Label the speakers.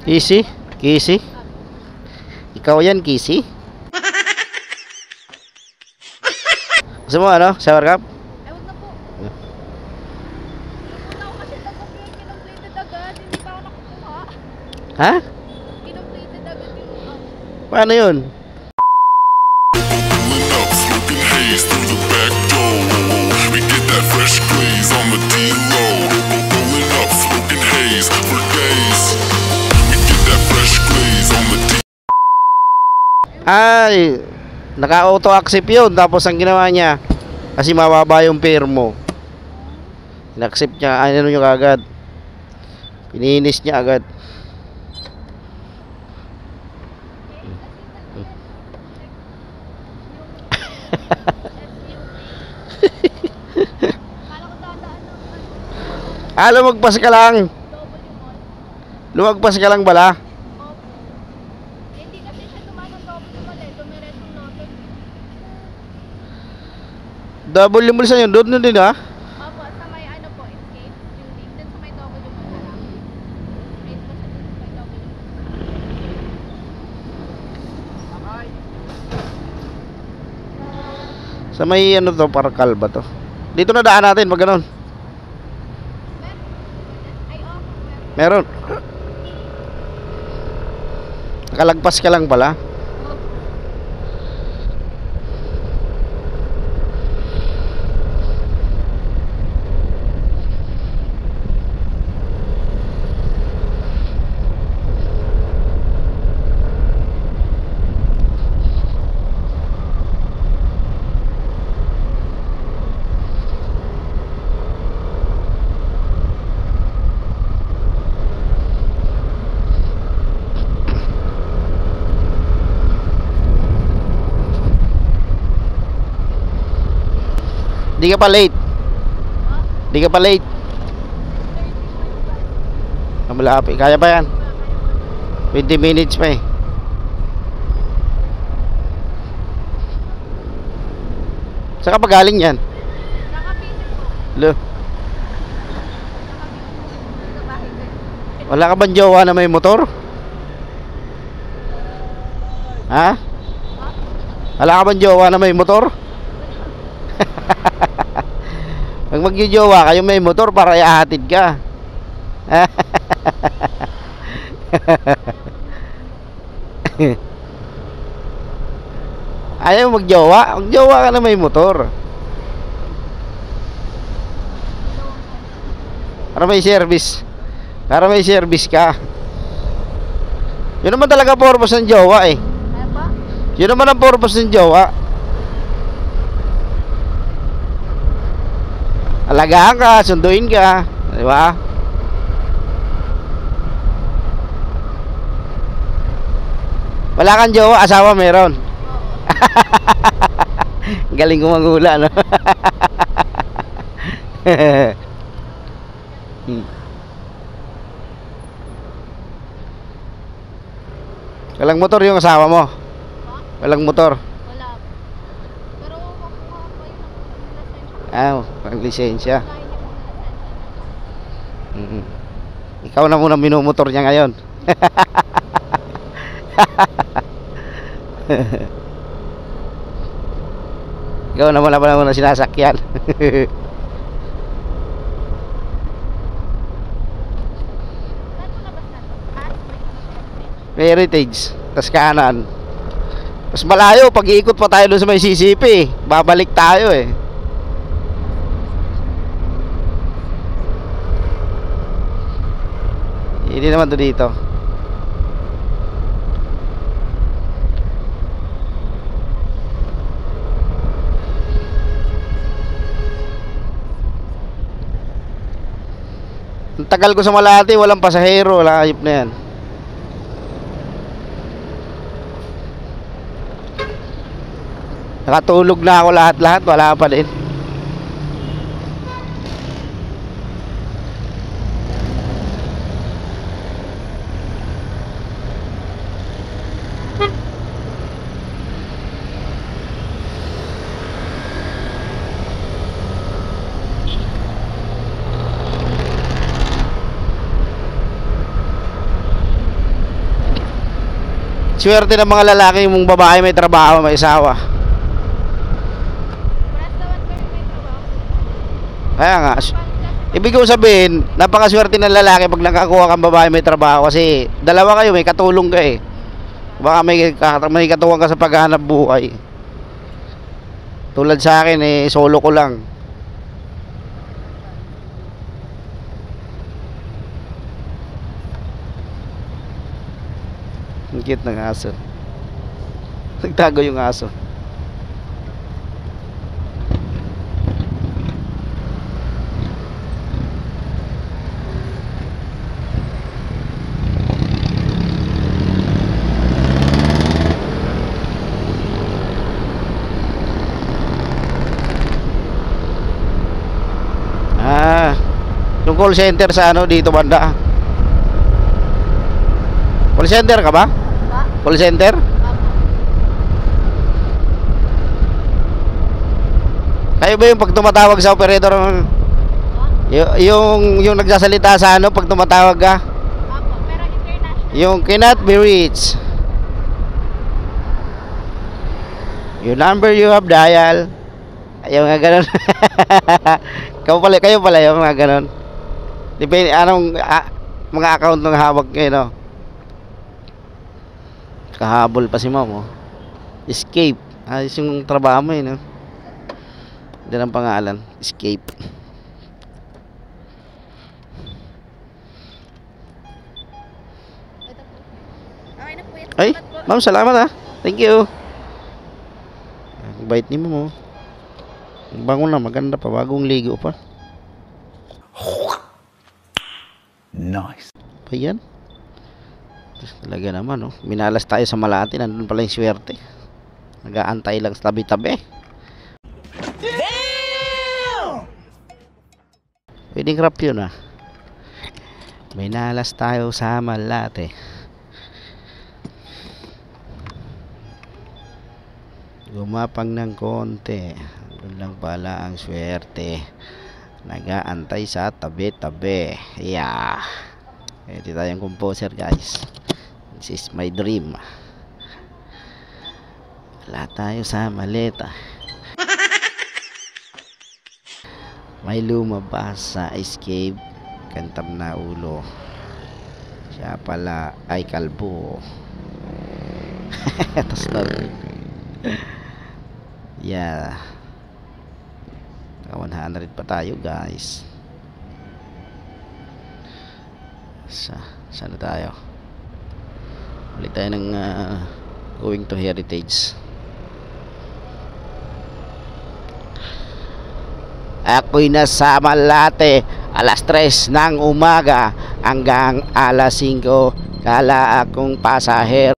Speaker 1: Kisi? Kisi? Ikaw yan, Kisi? Gusto mo ano? Shower cup?
Speaker 2: Ay, wag na po. Napunta ako kasi kinompleted agad. Hindi pa ako nakukuha.
Speaker 1: Ha?
Speaker 2: Kinompleted agad yung
Speaker 1: Paano yun?
Speaker 3: Pulling up, smoking haze through the back door. We get that fresh glaze on the D-Low. Pulling up, smoking haze for days. We get that fresh glaze on the D-Low.
Speaker 1: Ay, naka-auto accept yun. Tapos ang ginawa niya, kasi mababa yung fare mo, in-accept niya, ano nyo agad, pininis niya agad. Lumagpas ka lang. Lumagpas ka lang bala.
Speaker 2: Hindi kasi siya tumanong double mall eh. Dumiretso natin.
Speaker 1: Double mall sa yun, doon din ha.
Speaker 2: Opo, sa may ano po, escape. Yung link dun sa may double mall na lang. Right po siya dun sa may double mall.
Speaker 1: Sa may ano to, Parkal ba to? Dito na daan natin, pag ganun.
Speaker 2: Ay, opo,
Speaker 1: Meron. Nakalagpas ka lang pala. Di ka pa late. Di ka pa late. Malapit. Kaya pa yan. 20 minutes pa eh. Saan ka pa galing yan?
Speaker 2: nakapisit po.
Speaker 1: Lo,
Speaker 2: Sa bahay ko.
Speaker 1: wala ka bang jowa na may motor? Ha? Wala ka bang jowa na may motor? Pag magjojowa kayo may motor para ihahatid ka. Ayaw magjowa? Magjowa ka na may motor. Para may service. Para may service ka. Yun naman talaga purpose ng jowa eh.
Speaker 2: Ano po?
Speaker 1: Yun naman ang purpose ng jowa. Alagaan ka, sunduin ka, di ba? Wala kang jowa, asawa meron. Galing ko manghula, no? Walang motor yung asawa mo? Walang motor?
Speaker 2: Wala po. Pero makukuha ko yung lisensya.
Speaker 1: Pang lisensya.
Speaker 2: Kaya niya po ng lisensya.
Speaker 1: Ikaw na muna minumotor niya ngayon. Ikaw na muna sinasakyan.
Speaker 2: Saan po labas na to?
Speaker 1: Heritage, tas kanan. Mas malayo pag iikot pa tayo doon sa may CCP. Babalik tayo eh. Hindi naman to dito. Ang tagal ko sa Malate, walang pasahero, wala ayop na yan. Nakatulog na ako lahat-lahat, wala pa din. Swerte ng mga lalaki mong babae may trabaho, may asawa.
Speaker 2: Paras naman kami may trabaho.
Speaker 1: Kaya nga,
Speaker 2: Pangkas,
Speaker 1: ibig ko sabihin, napakaswerte ng lalaki pag nakakuha kang babae may trabaho kasi dalawa kayo, may katulong ka eh. Baka may katuwang ka sa paghahanap buhay. Tulad sa akin eh, solo ko lang. Ang cute ng aso. Nagtago yung aso. Yung call center sa ano dito banda. Call center ka ba?
Speaker 2: ba?
Speaker 1: Call center?
Speaker 2: Apo.
Speaker 1: Kayo ba yung pag tumatawag sa operator
Speaker 2: Ba?
Speaker 1: yung nagsasalita sa ano pag tumatawag ka?
Speaker 2: Apo. Pero international.
Speaker 1: Yung cannot be reached. Yung number you have dial. Yung mga ganun. Kayo pala yung mga ganun. Depende anong mga account ng hawak kayo, no? Kahabol pa si ma'am, oh. Escape. Ayos yung trabaho mo, no? Yan ang pangalan. Escape.
Speaker 2: Ito po. Okay na po yan.
Speaker 1: Ay,
Speaker 2: Salamat po.
Speaker 1: ma'am, salamat ha. Thank you. Ang bait ni ma'am, oh. Ang bango na, maganda pa. Bagong ligo pa.
Speaker 4: Nice.
Speaker 1: Pa yan? Talaga naman, oh. Minalas tayo sa Malate. Nandun pala yung swerte. Nag-aantay lang sa tabi-tabi. Pwedeng rap yun, ah. Minalas tayo sa Malate. Gumapang ng konti. Doon lang pala ang swerte. Nag-aantay sa tabi-tabi. Yeah. Ito tayong composer, guys. This is my dream. Wala tayo sa maleta. May lumabas sa escape. Kantam na ulo. Siya pala ay kalbo. Tapos na. Yeah. 100 pa tayo, guys. Saan na tayo? Ulit tayo ng going to Heritage. Ako'y nasa Malate alas 3 ng umaga hanggang alas 5. Kala akong pasahero.